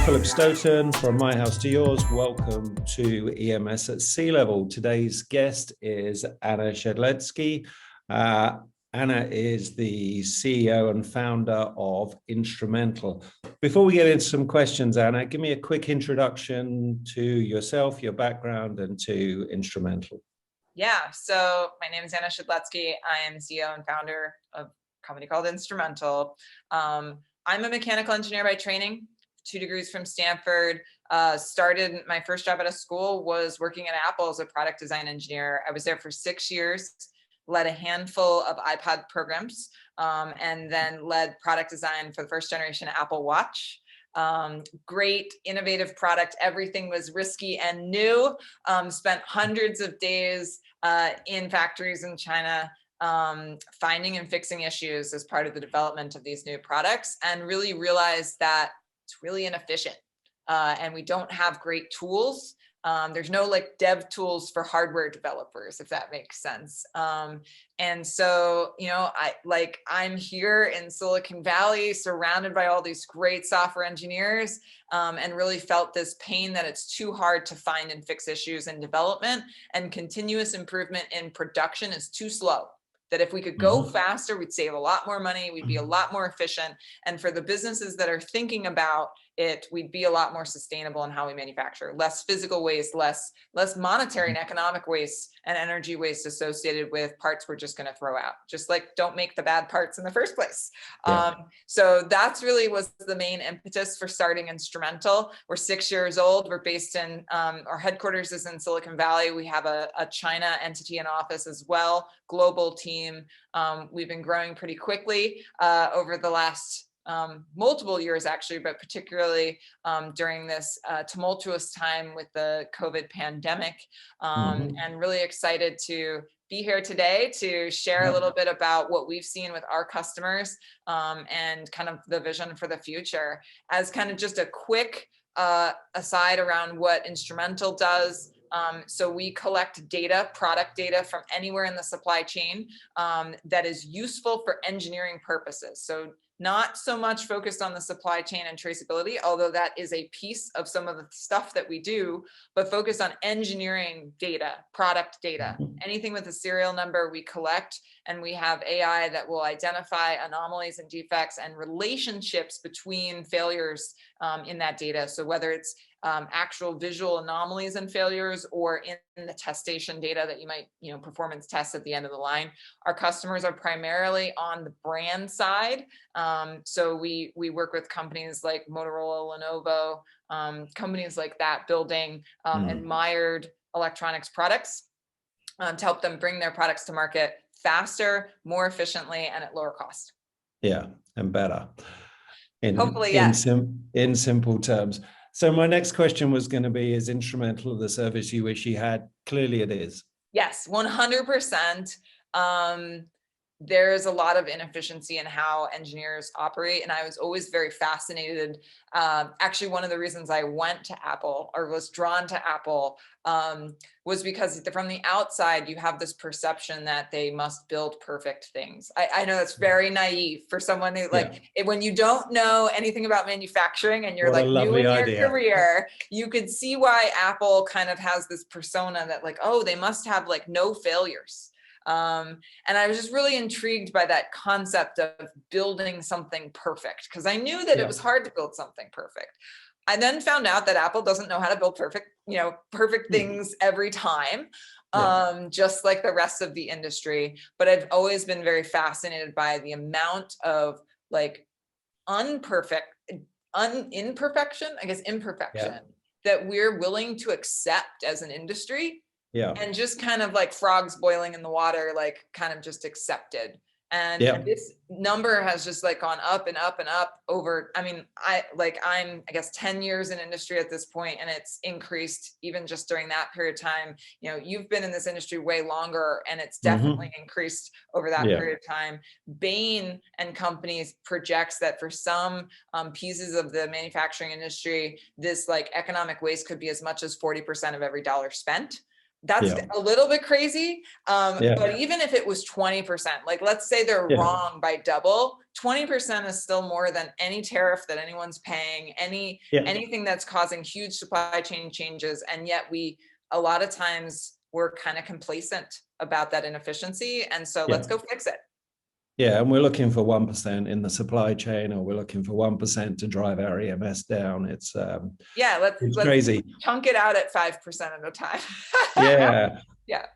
Philip Stoughton from My House to Yours. Welcome to EMS at Sea Level. Today's guest is Anna Shedletsky. Anna is the CEO and founder of Instrumental. Before we get into some questions, Anna, give me a quick introduction to yourself, your background, and to Instrumental. Yeah, so my name is Anna Shedletsky. I am CEO and founder of a company called Instrumental. I'm a mechanical engineer by training, 2 degrees from Stanford. Started my first job at a school was working at Apple as a product design engineer. I was there for 6 years, led a handful of iPod programs, and then led product design for the first generation Apple Watch. Great, innovative product. Everything was risky and new. Spent hundreds of days in factories in China, finding and fixing issues as part of the development of these new products, and really realized that it's really inefficient. And we don't have great tools. There's no like dev tools for hardware developers, if that makes sense. And so, you know, I'm here in Silicon Valley, surrounded by all these great software engineers, and really felt this pain that it's too hard to find and fix issues in development, and continuous improvement in production is too slow. That if we could go faster, we'd save a lot more money, we'd be a lot more efficient. And for the businesses that are thinking about it, we'd be a lot more sustainable in how we manufacture. Less physical waste, less monetary and economic waste and energy waste associated with parts we're just gonna throw out. Just like don't make the bad parts in the first place. Yeah. So that's really was the main impetus for starting Instrumental. We're 6 years old. We're based in, our headquarters is in Silicon Valley. We have a China entity and office as well, global team. We've been growing pretty quickly over the last multiple years actually, but particularly during this tumultuous time with the COVID pandemic, and really excited to be here today to share a little bit about what we've seen with our customers, and kind of the vision for the future. As kind of just a quick aside around what Instrumental does. So we collect data, product data from anywhere in the supply chain that is useful for engineering purposes. So not so much focused on the supply chain and traceability, although that is a piece of some of the stuff that we do, but focused on engineering data, product data. Anything with a serial number we collect, and we have AI that will identify anomalies and defects and relationships between failures in that data. So whether it's actual visual anomalies and failures, or in the test station data that you might, performance tests at the end of the line. Our customers are primarily on the brand side. So we work with companies like Motorola, Lenovo, companies like that, building admired electronics products to help them bring their products to market faster, more efficiently, and at lower cost. Yeah, and better. Hopefully, yes. In simple terms. So my next question was going to be, is Instrumental the service you wish you had? Clearly it is. Yes, 100%. There's a lot of inefficiency in how engineers operate. And I was always very fascinated. Actually, one of the reasons I went to Apple, or was drawn to Apple, was because from the outside, you have this perception that they must build perfect things. I know that's very naive for someone who when you don't know anything about manufacturing and you're like new in your career, you could see why Apple kind of has this persona that like, oh, they must have like no failures. And I was just really intrigued by that concept of building something perfect, because I knew that it was hard to build something perfect. I then found out that Apple doesn't know how to build perfect things every time, just like the rest of the industry. But I've always been very fascinated by the amount of like imperfection that we're willing to accept as an industry. And just kind of like frogs boiling in the water, like kind of just accepted. And this number has just like gone up and up and up over, I'm I guess 10 years in industry at this point, and it's increased even just during that period of time. You've been in this industry way longer, and it's definitely increased over that period of time. Bain and companies projects that for some pieces of the manufacturing industry, this like economic waste could be as much as 40% of every dollar spent. that's Yeah. a little bit crazy. Yeah. But even if it was 20%, like let's say they're Yeah. wrong by double, 20% is still more than any tariff that anyone's paying, Yeah. anything that's causing huge supply chain changes. And yet a lot of times we're kind of complacent about that inefficiency. And so Yeah. let's go fix it. Yeah, and we're looking for 1% in the supply chain, or we're looking for 1% to drive our EMS down. It's let's crazy. Chunk it out at 5% at a time. Yeah. Yeah.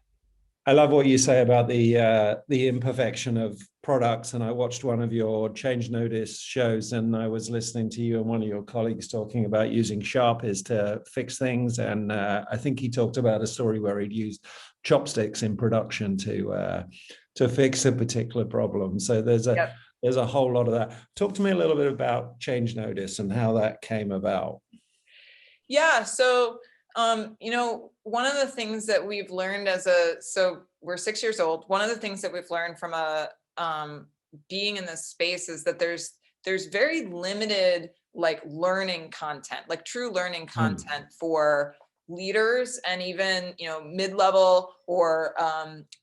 I love what you say about the imperfection of products. And I watched one of your change notice shows, and I was listening to you and one of your colleagues talking about using Sharpies to fix things. And I think he talked about a story where he'd used chopsticks in production to fix a particular problem. So there's a whole lot of that. Talk to me a little bit about change notice and how that came about. Yeah. So one of the things that we've learned so we're 6 years old. One of the things that we've learned from being in this space is that there's very limited like learning content, like true learning content for leaders and even, mid-level or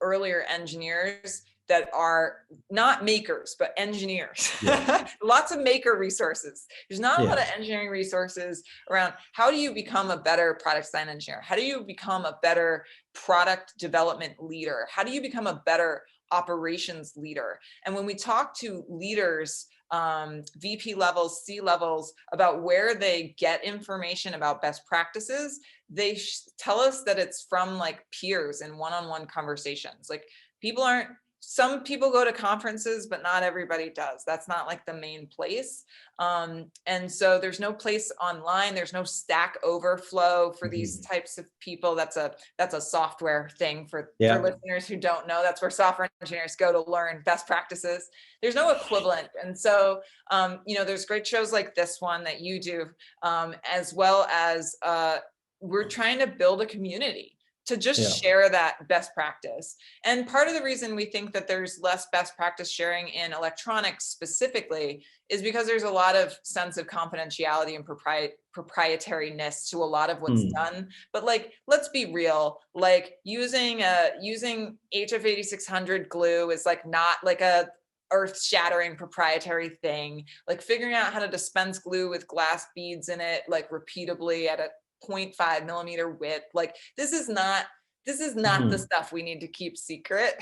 earlier engineers that are not makers, but engineers. Yeah. Lots of maker resources. There's not a lot of engineering resources around how do you become a better product design engineer? How do you become a better product development leader? How do you become a better operations leader? And when we talk to leaders, VP levels, C levels, about where they get information about best practices, they tell us that it's from like peers in one-on-one conversations. Like some people go to conferences, but not everybody does. That's not like the main place. And so there's no place online. There's no Stack Overflow for these types of people. That's a software thing for listeners who don't know. That's where software engineers go to learn best practices. There's no equivalent. And so, there's great shows like this one that you do, as well as we're trying to build a community to just share that best practice. And part of the reason we think that there's less best practice sharing in electronics specifically is because there's a lot of sense of confidentiality and proprietariness to a lot of what's done. But like, let's be real, like using HF8600 glue is like not like a earth-shattering proprietary thing. Like figuring out how to dispense glue with glass beads in it, like repeatably at a 0.5 millimeter width. Like this is not the stuff we need to keep secret.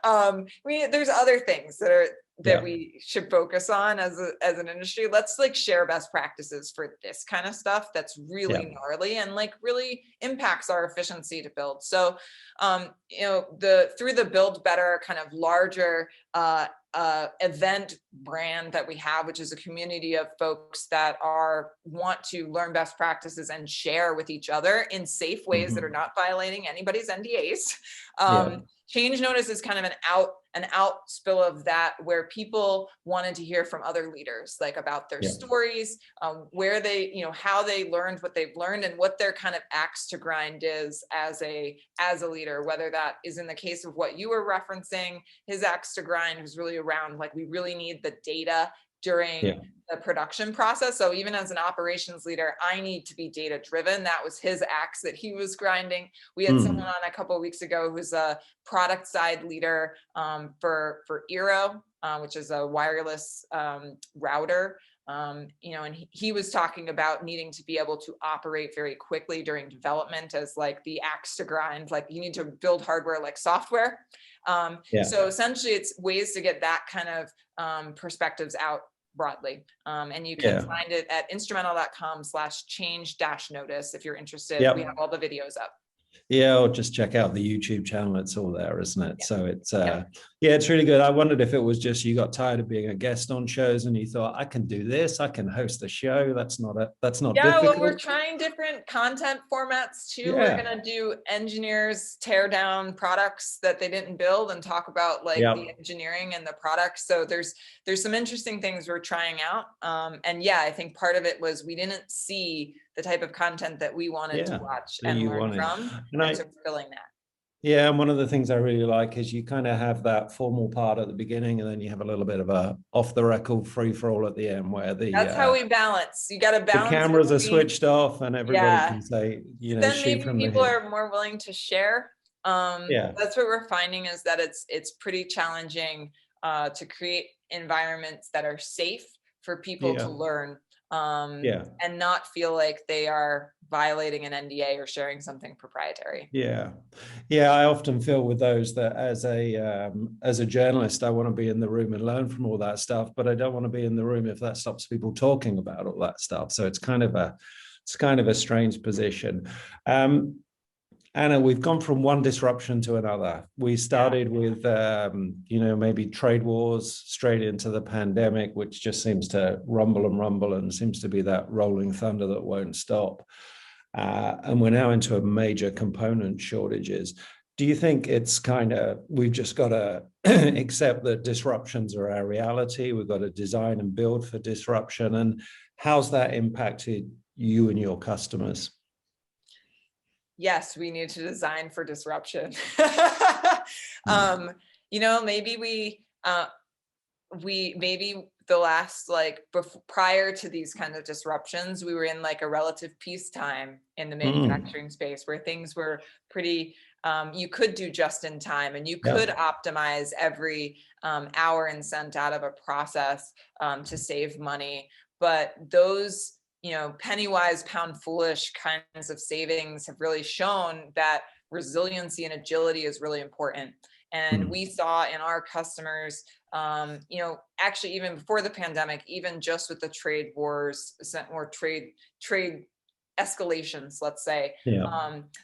There's other things that we should focus on as an industry. Let's like share best practices for this kind of stuff that's really gnarly and like really impacts our efficiency to build. So through the Build Better kind of larger event brand that we have, which is a community of folks that want to learn best practices and share with each other in safe ways that are not violating anybody's NDAs. Change notice is kind of an out spill of that, where people wanted to hear from other leaders, like about their stories, where they, how they learned what they've learned and what their kind of axe to grind is as a leader, whether that is in the case of what you were referencing, his axe to grind was really around, like, we really need the data during the production process. So even as an operations leader, I need to be data driven. That was his axe that he was grinding. We had someone on a couple of weeks ago who's a product side leader for Eero, which is a wireless router. And he was talking about needing to be able to operate very quickly during development as like the axe to grind, like you need to build hardware like software. So essentially it's ways to get that kind of perspectives out broadly. And you can find it at instrumental.com/change-notice if you're interested. We have all the videos up. Yeah, or just check out the YouTube channel. It's all there, isn't it? So it's it's really good. I wondered if it was just you got tired of being a guest on shows and you thought, I can do this, I can host a show. That's not difficult. Well, we're trying different content formats too. We're gonna do engineers tear down products that they didn't build and talk about like the engineering and the products. So there's some interesting things we're trying out. And I think part of it was we didn't see the type of content that we wanted to watch and learn from. And so we're filling that. Yeah, and one of the things I really like is you kind of have that formal part at the beginning, and then you have a little bit of a off the record free for all at the end, where That's how we balance. You got to the balance cameras are between, switched off, and everybody yeah. can say, Then shoot maybe from the people hip. are more willing to share. Yeah, That's what we're finding, is that it's pretty challenging to create environments that are safe for people to yeah, learn, yeah. and not feel like they are violating an NDA or sharing something proprietary. Yeah, yeah. I often feel with those that as a journalist, I want to be in the room and learn from all that stuff, but I don't want to be in the room if that stops people talking about all that stuff. So it's kind of a strange position. Anna, we've gone from one disruption to another. We started with maybe trade wars straight into the pandemic, which just seems to rumble and seems to be that rolling thunder that won't stop. And we're now into a major component shortages. Do you think it's we've just got to accept that disruptions are our reality? We've got to design and build for disruption. And how's that impacted you and your customers? Yes, we need to design for disruption. Maybe maybe the last, prior to these kind of disruptions, we were in like a relative peacetime in the manufacturing space, where things were pretty, you could do just in time, and you could optimize every hour and cent out of a process to save money. But those, penny wise, pound foolish kinds of savings have really shown that resiliency and agility is really important. And we saw in our customers, actually even before the pandemic, even just with the trade wars or trade escalations, let's say,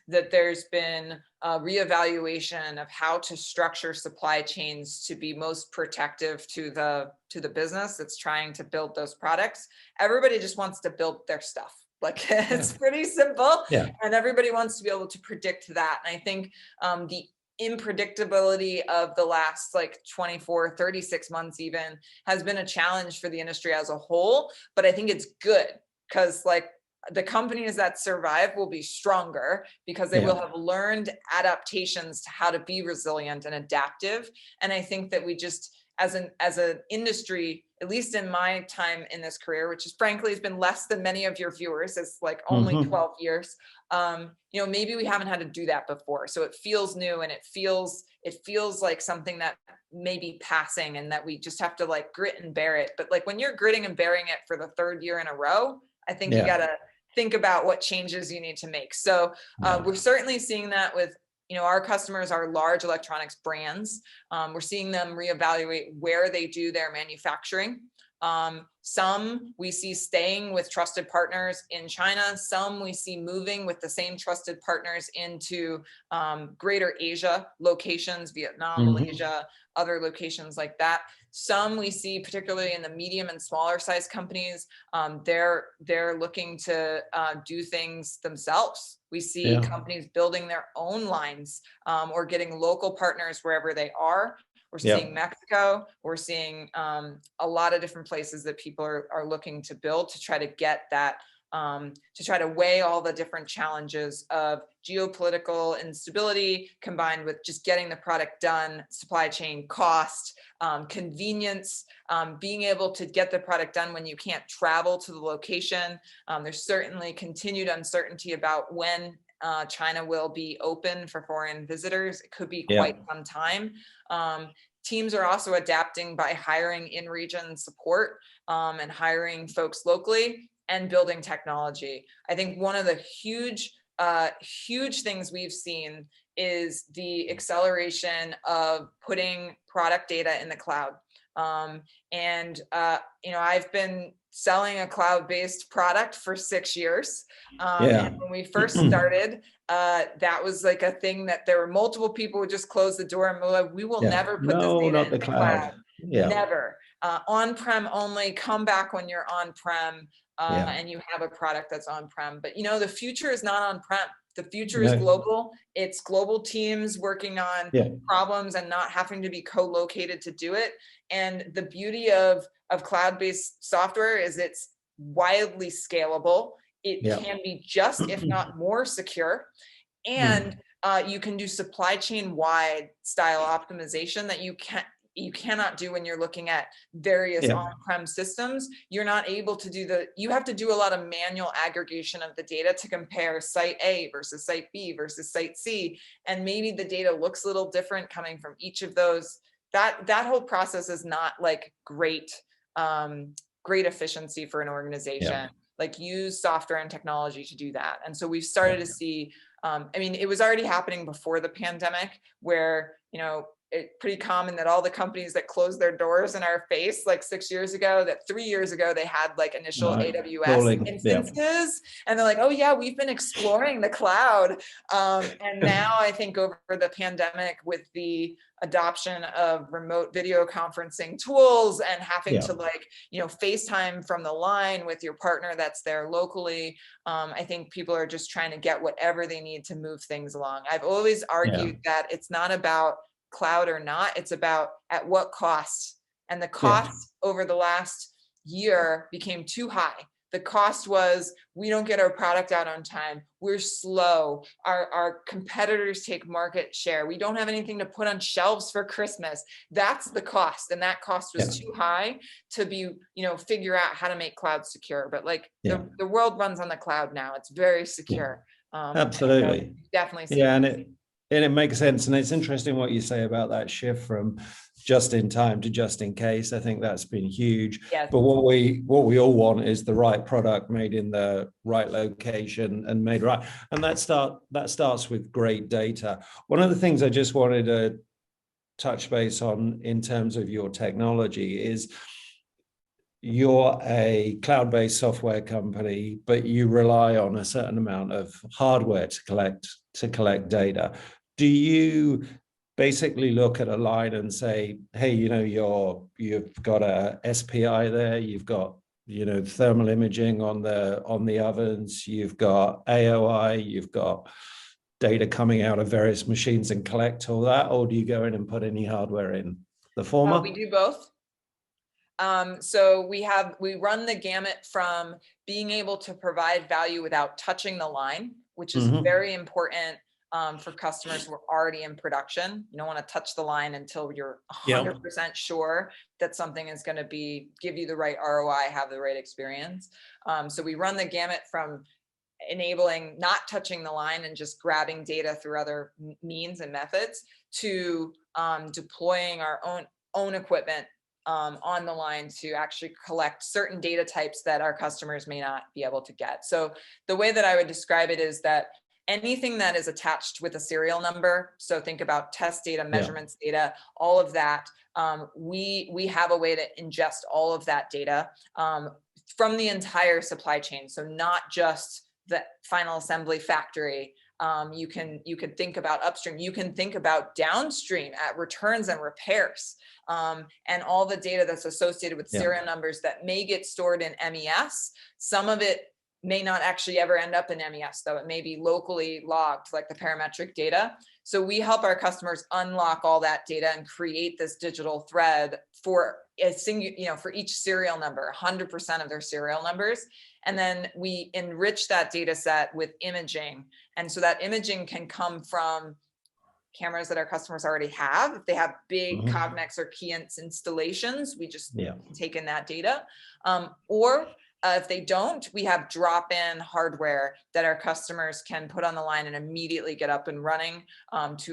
that there's been a reevaluation of how to structure supply chains to be most protective to the business that's trying to build those products. Everybody just wants to build their stuff. It's pretty simple, and everybody wants to be able to predict that. And I think the unpredictability of the last 24, 36 months even has been a challenge for the industry as a whole. But I think it's good, because the companies that survive will be stronger, because they will have learned adaptations to how to be resilient and adaptive. And I think that we just, as an industry, at least in my time in this career, which is frankly has been less than many of your viewers, it's only 12 years, maybe we haven't had to do that before. So it feels new, and it feels like something that may be passing, and that we just have to grit and bear it. But when you're gritting and bearing it for the third year in a row, I think you got to think about what changes you need to make. So we're certainly seeing that with, our customers are large electronics brands. We're seeing them reevaluate where they do their manufacturing. Some we see staying with trusted partners in China. Some we see moving with the same trusted partners into greater Asia locations, Vietnam, Malaysia, other locations like that. Some we see, particularly in the medium and smaller size companies, they're looking to do things themselves. We see companies building their own lines, or getting local partners wherever they are. We're seeing Mexico. We're seeing a lot of different places that people are looking to build to try to get that, to try to weigh all the different challenges of geopolitical instability combined with just getting the product done, supply chain cost, convenience, being able to get the product done when you can't travel to the location. There's certainly continued uncertainty about when China will be open for foreign visitors. It could be quite some time. Teams are also adapting by hiring in-region support, and hiring folks locally and building technology. I think one of the huge things we've seen is the acceleration of putting product data in the cloud. I've been selling a cloud-based product for 6 years. And when we first started, that was a thing that there were multiple people who just close the door and like, we will never put this data in the cloud. Never. On-prem only. Come back when you're on-prem, and you have a product that's on-prem. But the future is not on-prem. The future is global. It's global teams working on problems and not having to be co-located to do it. And the beauty of cloud-based software is it's wildly scalable. It can be just, if not more secure. And You can do supply chain wide style optimization that you cannot do when you're looking at various on-prem systems. You're not able to do you have to do a lot of manual aggregation of the data to compare site A versus site B versus site C. And maybe the data looks a little different coming from each of those. That whole process is not like great efficiency for an organization. Like, use software and technology to do that. And so we've started to see, I mean, it was already happening before the pandemic, where, you know, it's pretty common that all the companies that closed their doors in our face like 6 years ago, that 3 years ago they had like initial AWS instances, and they're like, oh yeah, we've been exploring the cloud. And now I think over the pandemic, with the adoption of remote video conferencing tools and having to, like, you know, FaceTime from the line with your partner that's there locally, I think people are just trying to get whatever they need to move things along. I've always argued that it's not about cloud or not, it's about at what cost. And the cost over the last year became too high. The cost was, we don't get our product out on time, we're slow, our competitors take market share, we don't have anything to put on shelves for Christmas. That's the cost, and that cost was too high to be, you know, figure out how to make cloud secure. But like, the world runs on the cloud now, it's very secure. Absolutely. So definitely see and it makes sense. And it's interesting what you say about that shift from just in time to just in case. I think that's been huge. Yes. But what we all want is the right product made in the right location and made right. And that starts with great data. One of the things I just wanted to touch base on in terms of your technology is, you're a cloud-based software company, but you rely on a certain amount of hardware to collect data. Do you basically look at a line and say, hey, you know, you've got a SPI there, you've got, you know, thermal imaging on the ovens, you've got AOI, you've got data coming out of various machines, and collect all that? Or do you go in and put any hardware in? The former? We do both. So we run the gamut from being able to provide value without touching the line, which is very important for customers who are already in production. You don't want to touch the line until you're 100% sure that something is going to give you the right ROI, have the right experience. So we run the gamut from enabling not touching the line and just grabbing data through other means and methods, to deploying our own equipment on the line to actually collect certain data types that our customers may not be able to get. So the way that I would describe it is that anything that is attached with a serial number, so think about test data, measurements data, all of that, we have a way to ingest all of that data from the entire supply chain. So not just the final assembly factory. You could think about upstream, you can think about downstream at returns and repairs, and all the data that's associated with serial numbers that may get stored in MES. Some of it may not actually ever end up in MES, though. It may be locally logged, like the parametric data. So we help our customers unlock all that data and create this digital thread for a single, you know, for each serial number, 100% of their serial numbers. And then we enrich that data set with imaging. And so that imaging can come from cameras that our customers already have. If they have big Cognex or Keyence installations, we just take in that data. Or if they don't, we have drop-in hardware that our customers can put on the line and immediately get up and running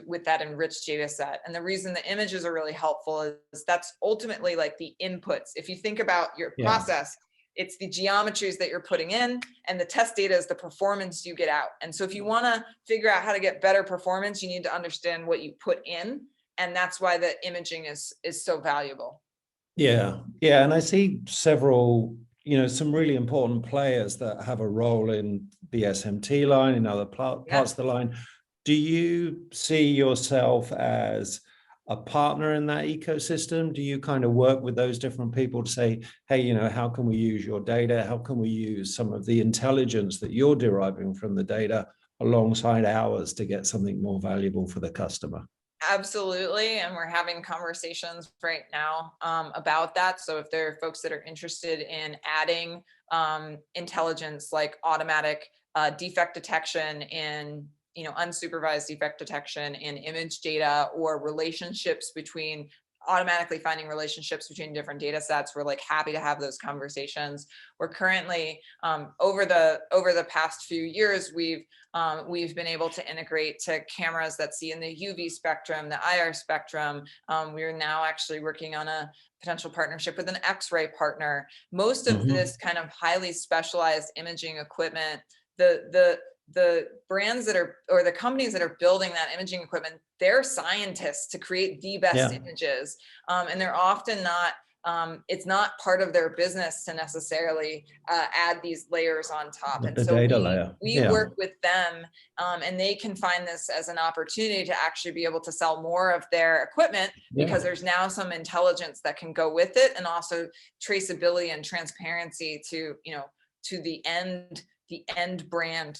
with that enriched data set. And the reason the images are really helpful is that's ultimately like the inputs. If you think about your process, it's the geometries that you're putting in, and the test data is the performance you get out. And so if you want to figure out how to get better performance, you need to understand what you put in. And that's why the imaging is so valuable. Yeah. And I see several, you know, some really important players that have a role in the SMT line, in other parts of the line. Do you see yourself as a partner in that ecosystem? Do you kind of work with those different people to say, hey, you know, how can we use your data? How can we use some of the intelligence that you're deriving from the data alongside ours to get something more valuable for the customer? Absolutely. And we're having conversations right now about that. So if there are folks that are interested in adding intelligence like automatic defect detection in unsupervised defect detection in image data, or relationships between, automatically finding relationships between different data sets. We're like happy to have those conversations. We're currently, over the past few years, we've been able to integrate to cameras that see in the UV spectrum, the IR spectrum. We are now actually working on a potential partnership with an X-ray partner. Most of this kind of highly specialized imaging equipment, the brands that are, or the companies that are building that imaging equipment, they're scientists to create the best images. And they're often not, it's not part of their business to necessarily add these layers on top. And so we work with them, and they can find this as an opportunity to actually be able to sell more of their equipment, because there's now some intelligence that can go with it, and also traceability and transparency to, to the end brand,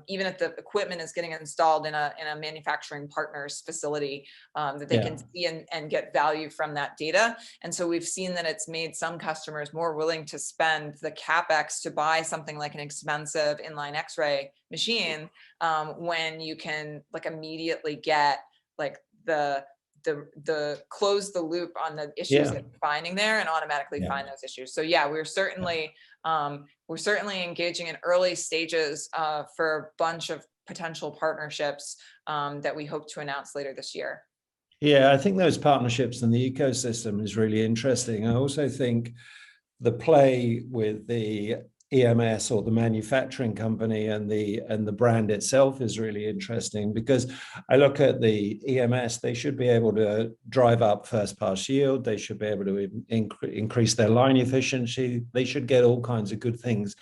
even if the equipment is getting installed in a manufacturing partner's facility, that they can see and get value from that data. And so we've seen that it's made some customers more willing to spend the CapEx to buy something like an expensive inline X-ray machine, when you can like immediately get like the close the loop on the issues that you're finding there, and automatically find those issues. So yeah, we're certainly engaging in early stages for a bunch of potential partnerships that we hope to announce later this year. Yeah, I think those partnerships and the ecosystem is really interesting. I also think the play with the EMS, or the manufacturing company, and the brand itself is really interesting, because I look at the EMS, they should be able to drive up first pass yield, they should be able to increase their line efficiency, they should get all kinds of good things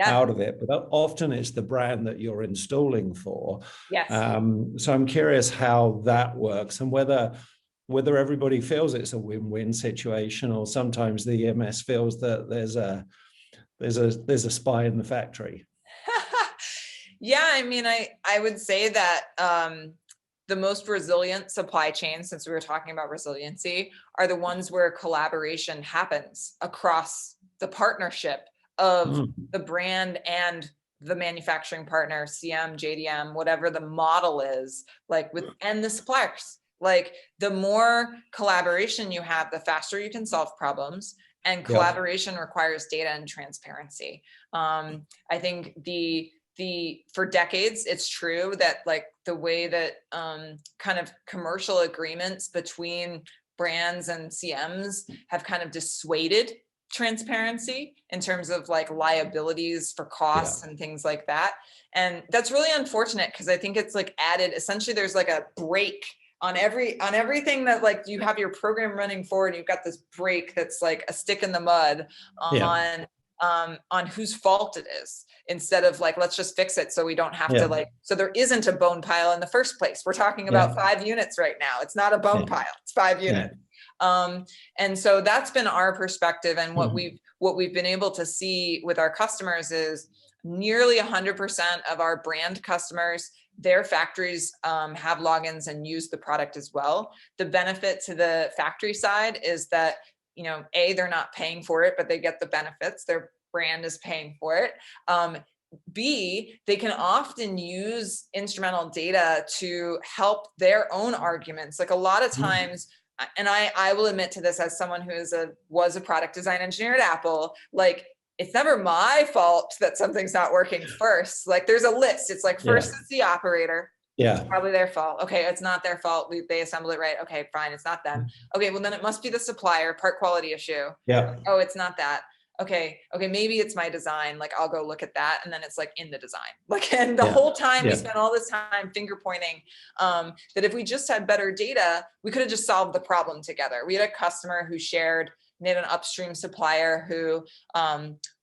out of it, but often it's the brand that you're installing for. So I'm curious how that works, and whether everybody feels it's a win-win situation, or sometimes the EMS feels that there's a spy in the factory. Yeah, I mean, I would say that the most resilient supply chains, since we were talking about resiliency, are the ones where collaboration happens across the partnership of the brand and the manufacturing partner, CM, JDM, whatever the model is, like and the suppliers. Like the more collaboration you have, the faster you can solve problems. And collaboration requires data and transparency. I think for decades, it's true that like the way that kind of commercial agreements between brands and CMs have kind of dissuaded transparency in terms of like liabilities for costs and things like that. And that's really unfortunate, because I think it's like added, essentially there's like a break on everything that like you have your program running forward, you've got this break that's like a stick in the mud on whose fault it is, instead of like, let's just fix it so we don't have to like, so there isn't a bone pile in the first place. We're talking about 5 units right now. It's not a bone pile, it's 5 units. And so that's been our perspective. And what we've been able to see with our customers is nearly 100% of our brand customers, their factories have logins and use the product as well. The benefit to the factory side is that, A, they're not paying for it, but they get the benefits. Their brand is paying for it. B, they can often use instrumental data to help their own arguments. Like a lot of times, and I will admit to this as someone who was a product design engineer at Apple, like it's never my fault that something's not working first. Like there's a list. It's like first it's the operator. It's probably their fault. Okay, it's not their fault. They assembled it right. Okay, fine. It's not them. Okay, well then it must be the supplier, part quality issue. Oh, it's not that. Okay, maybe it's my design. Like I'll go look at that. And then it's like in the design. Like, and the whole time we spent all this time finger pointing that if we just had better data, we could have just solved the problem together. We had a customer who they had an upstream supplier who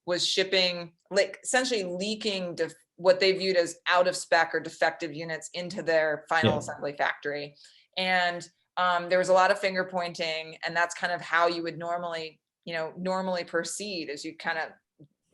was shipping, like essentially leaking what they viewed as out of spec or defective units into their final assembly factory. And there was a lot of finger pointing, and that's kind of how you would normally proceed, as you kind of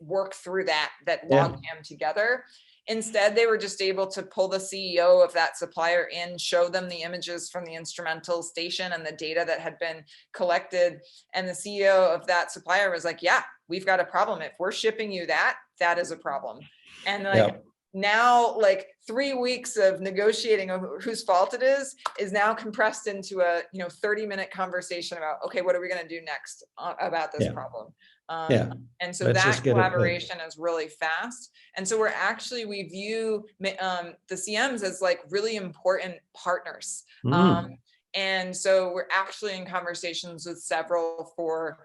work through that logjam together. Instead, they were just able to pull the CEO of that supplier in, show them the images from the instrumental station and the data that had been collected. And the CEO of that supplier was like, yeah, we've got a problem. If we're shipping you that is a problem. And like, now like 3 weeks of negotiating over whose fault it is now compressed into a 30-minute conversation about, okay, what are we going to do next about this problem. And so Let's that just get it collaboration is really fast. And so we view the CMs as like really important partners. And so we're actually in conversations with several for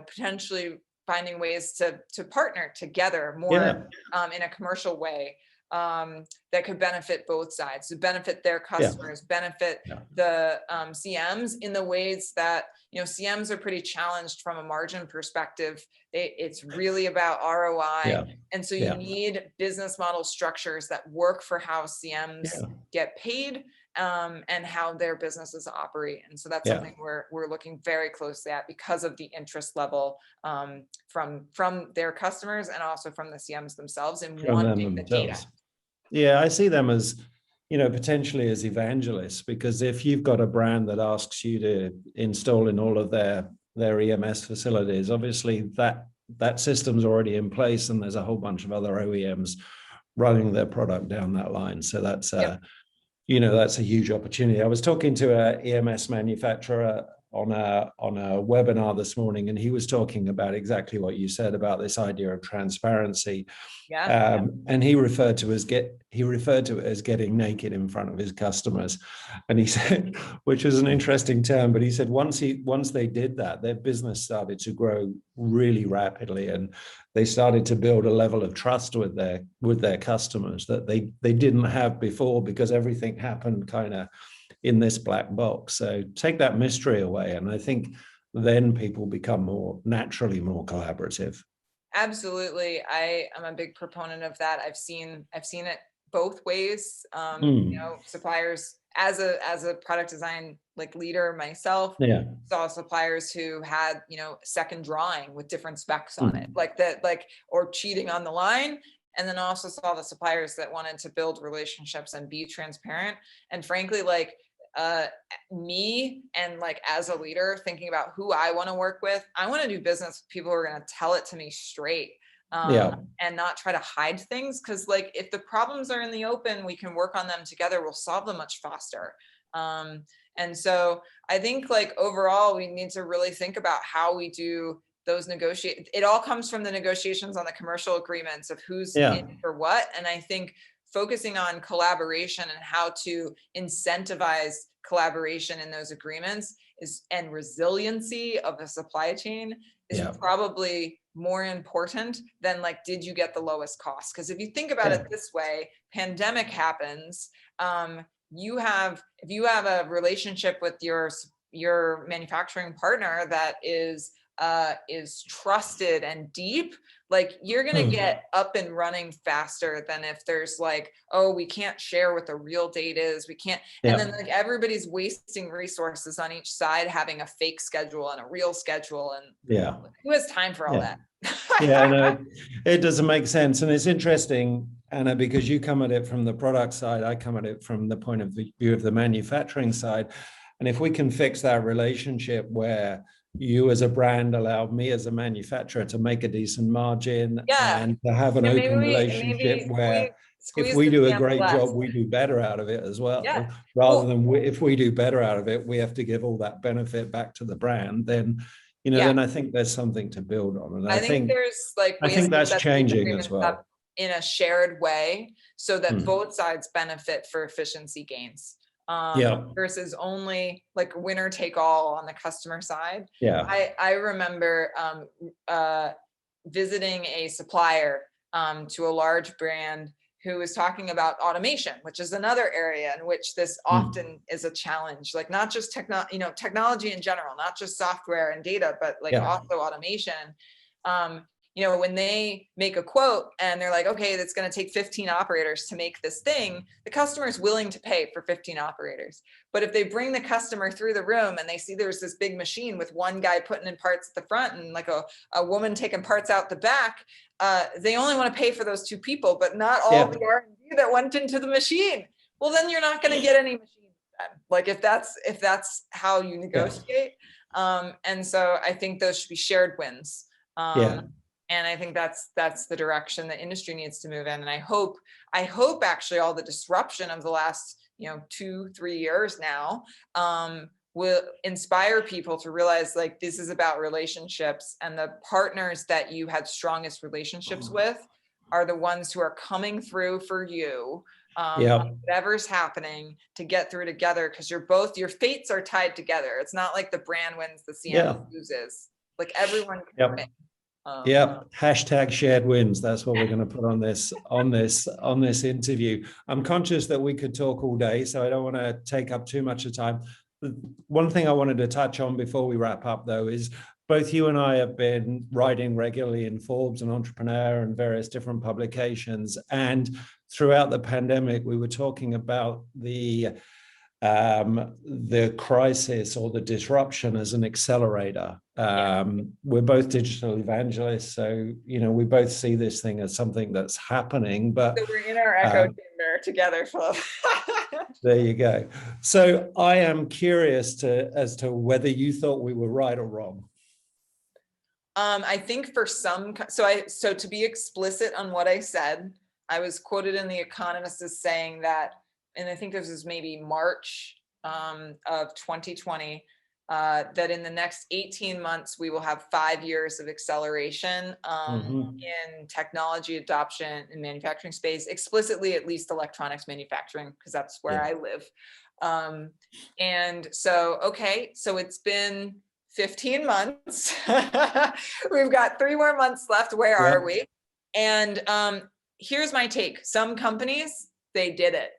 potentially finding ways to partner together more in a commercial way that could benefit both sides, to benefit their customers, benefit the CMs in the ways that, CMs are pretty challenged from a margin perspective. It's really about ROI. And so you need business model structures that work for how CMs get paid and how their businesses operate. And so that's something we're looking very closely at because of the interest level from their customers and also from the CMs themselves and wanting the data. Yeah, I see them as, potentially as evangelists, because if you've got a brand that asks you to install in all of their EMS facilities, obviously that system's already in place and there's a whole bunch of other OEMs running their product down that line. So that's that's a huge opportunity. I was talking to an EMS manufacturer on a webinar this morning, and he was talking about exactly what you said about this idea of transparency. And he referred to it as getting naked in front of his customers. And he said, which is an interesting term, but he said once they did that, their business started to grow really rapidly, and they started to build a level of trust with their customers that they didn't have before, because everything happened kind of in this black box. So take that mystery away, and I think then people become naturally more collaborative. Absolutely. I am a big proponent of that. I've seen it both ways. Suppliers, as a product design leader myself, saw suppliers who had second drawing with different specs on it, or cheating on the line. And then also saw the suppliers that wanted to build relationships and be transparent. And frankly, me and as a leader thinking about who I want to work with, I want to do business with people who are going to tell it to me straight and not try to hide things. Because if the problems are in the open, we can work on them together. We'll solve them much faster. And so I think overall, we need to really think about how we do those negotiate. It all comes from the negotiations on the commercial agreements of who's in for what. And I think focusing on collaboration and how to incentivize collaboration in those agreements and resiliency of the supply chain is probably more important than did you get the lowest cost? Because if you think about it this way, pandemic happens. If you have a relationship with your manufacturing partner that is trusted and deep, you're going to get up and running faster than if there's we can't share what the real date is. We can't. And then everybody's wasting resources on each side, having a fake schedule and a real schedule. And who has time for all that? No, it doesn't make sense. And it's interesting, Anna, because you come at it from the product side, I come at it from the point of view of the manufacturing side. And if we can fix that relationship where you as a brand allow me as a manufacturer to make a decent margin and to have an open relationship where if we do a great job, we do better out of it as well, rather than if we do better out of it, we have to give all that benefit back to the brand, then then I think there's something to build on. And I think there's I think that's changing as well in a shared way, so that both sides benefit for efficiency gains. Versus only winner take all on the customer side. I remember visiting a supplier to a large brand who was talking about automation, which is another area in which this often is a challenge, not just technology in general, not just software and data, but also automation. When they make a quote and they're like, okay, that's going to take 15 operators to make this thing, the customer is willing to pay for 15 operators. But if they bring the customer through the room and they see there's this big machine with one guy putting in parts at the front and a woman taking parts out the back, they only want to pay for those two people, but not all the R&D that went into the machine. Well, then you're not going to get any machines then. If that's how you negotiate. And so I think those should be shared wins. And I think that's the direction the industry needs to move in. And I hope actually all the disruption of the last 2-3 years now will inspire people to realize like this is about relationships, and the partners that you had strongest relationships with are the ones who are coming through for you, whatever's happening, to get through together, because your fates are tied together. It's not like the brand wins, the CM loses. Like everyone can win. Hashtag shared wins. That's what we're going to put on this interview. I'm conscious that we could talk all day, so I don't want to take up too much of time. One thing I wanted to touch on before we wrap up, though, is both you and I have been writing regularly in Forbes and Entrepreneur and various different publications. And throughout the pandemic, we were talking about the crisis or the disruption as an accelerator. We're both digital evangelists, so we both see this thing as something that's happening. But so we're in our echo chamber together, Philip. There you go. So I am curious as to whether you thought we were right or wrong. I think for some, so to be explicit on what I said, I was quoted in The Economist as saying that, and I think this is maybe March of 2020, that in the next 18 months, we will have 5 years of acceleration in technology adoption in manufacturing space, explicitly at least electronics manufacturing, because that's where I live. And so, okay, so it's been 15 months. We've got 3 more months left. Where are we? And here's my take. Some companies, they did it.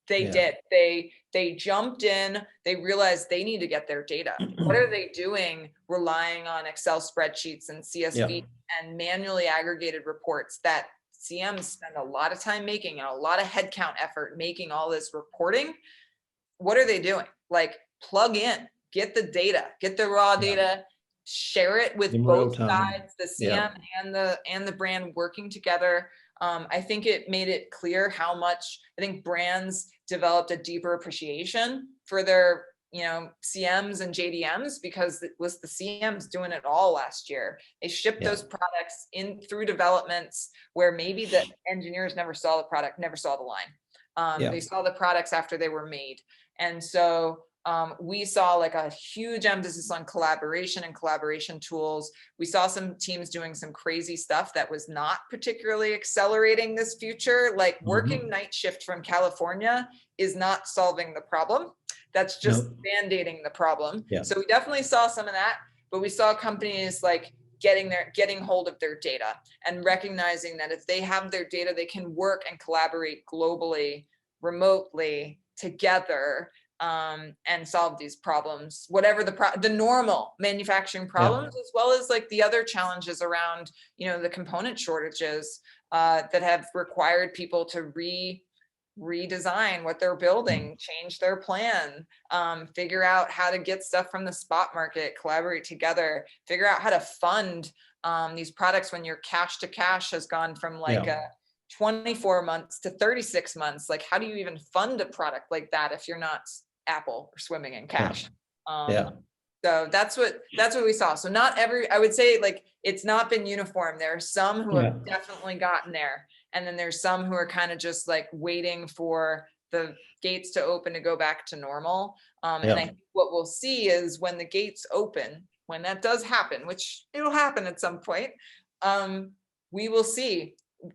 They jumped in, they realized they need to get their data. What are they doing? Relying on Excel spreadsheets and CSV and manually aggregated reports that CMs spend a lot of time making and a lot of headcount effort making all this reporting. What are they doing? Like, plug in, get the data, get the raw data, share it with both sides, the CM and the brand working together. I think it made it clear how much I think brands developed a deeper appreciation for their, CMs and JDMs, because it was the CMs doing it all last year. They shipped those products in through developments where maybe the engineers never saw the product, never saw the line. They saw the products after they were made. And so we saw like a huge emphasis on collaboration and collaboration tools. We saw some teams doing some crazy stuff that was not particularly accelerating this future. Like working night shift from California is not solving the problem. That's just band-aiding the problem. So we definitely saw some of that, but we saw companies like getting hold of their data and recognizing that if they have their data, they can work and collaborate globally, remotely, together, and solve these problems, whatever the normal manufacturing problems, as well as like the other challenges around, the component shortages that have required people to redesign what they're building, change their plan, figure out how to get stuff from the spot market, collaborate together, figure out how to fund these products when your cash to cash has gone from like 24 months to 36 months. Like, how do you even fund a product like that if you're not Apple or swimming in cash? So that's what we saw. So not I would say like it's not been uniform. There are some who have definitely gotten there, and then there's some who are kind of just like waiting for the gates to open to go back to normal. And I think what we'll see is when the gates open, when that does happen, which it'll happen at some point, we will see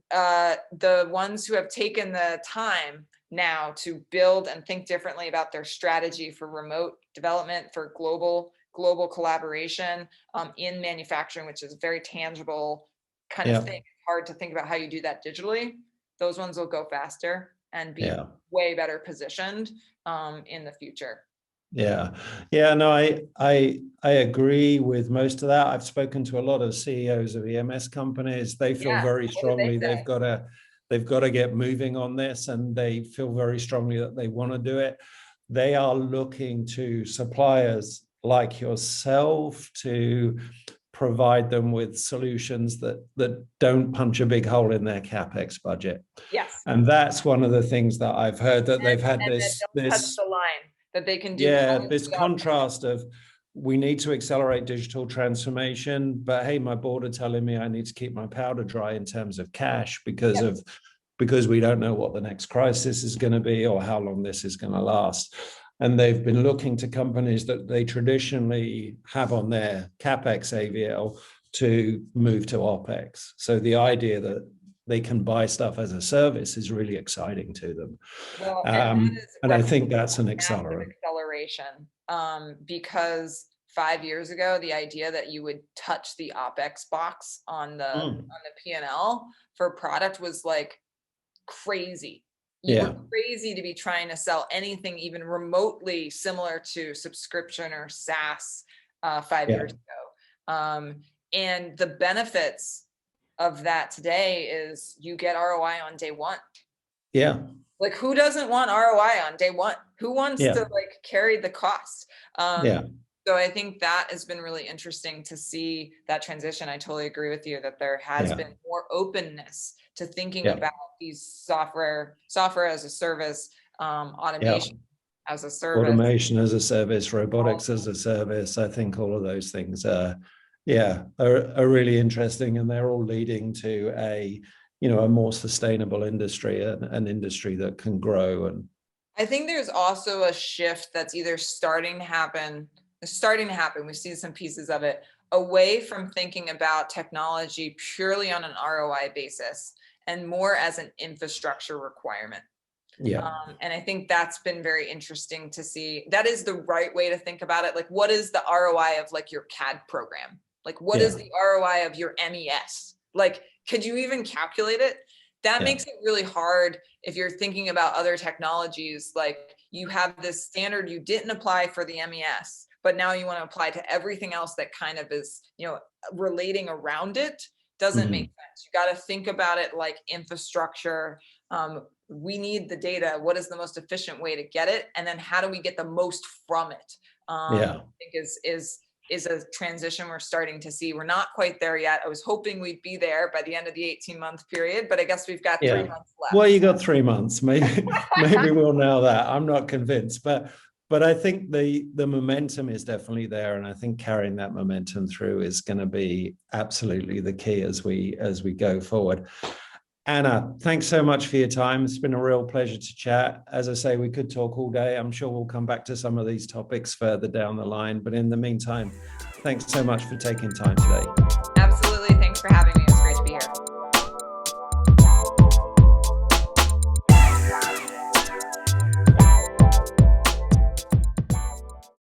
the ones who have taken the time now to build and think differently about their strategy for remote development, for global collaboration in manufacturing, which is a very tangible kind of thing. It's hard to think about how you do that digitally. Those ones will go faster and be way better positioned in the future. No, I agree with most of that. I've spoken to a lot of CEOs of EMS companies. They feel very strongly they've got to get moving on this, and they feel very strongly that they want to do it. They are looking to suppliers like yourself to provide them with solutions that don't punch a big hole in their CapEx budget. And that's one of the things that I've heard, that they've had this touch the line, that they can do this contrast of we need to accelerate digital transformation, but hey, my board are telling me I need to keep my powder dry in terms of cash because we don't know what the next crisis is going to be or how long this is going to last. And they've been looking to companies that they traditionally have on their CapEx AVL to move to OpEx. So the idea that they can buy stuff as a service is really exciting to them. Well, and I think that's an accelerant. Acceleration, because 5 years ago, the idea that you would touch the OpEx box on the P&L for product was like crazy. You were crazy to be trying to sell anything even remotely similar to subscription or SaaS 5 years ago. And the benefits of that today is you get ROI on day one. Yeah. Like, who doesn't want ROI on day one? Who wants to like carry the cost? So I think that has been really interesting to see that transition. I totally agree with you that there has been more openness to thinking about these software as a service, automation as a service. Automation as a service, robotics as a service. I think all of those things are really interesting, and they're all leading to a more sustainable industry, an industry that can grow. And I think there's also a shift that's either starting to happen. We've seen some pieces of it, away from thinking about technology purely on an ROI basis and more as an infrastructure requirement. And I think that's been very interesting to see. That is the right way to think about it. Like, what is the ROI of like your CAD program? Like, what is the ROI of your MES? Like, could you even calculate it? That makes it really hard if you're thinking about other technologies. Like, you have this standard you didn't apply for the MES, but now you want to apply to everything else that kind of is, relating around it. Doesn't make sense. You got to think about it like infrastructure. We need the data. What is the most efficient way to get it? And then how do we get the most from it? I think is a transition we're starting to see. We're not quite there yet. I was hoping we'd be there by the end of the 18-month period, but I guess we've got 3 months left. Well, you got 3 months. Maybe we'll nail that. I'm not convinced, but I think the momentum is definitely there, and I think carrying that momentum through is going to be absolutely the key as we go forward. Anna, thanks so much for your time. It's been a real pleasure to chat. As I say, we could talk all day. I'm sure we'll come back to some of these topics further down the line. But in the meantime, thanks so much for taking time today. Absolutely. Thanks for having me.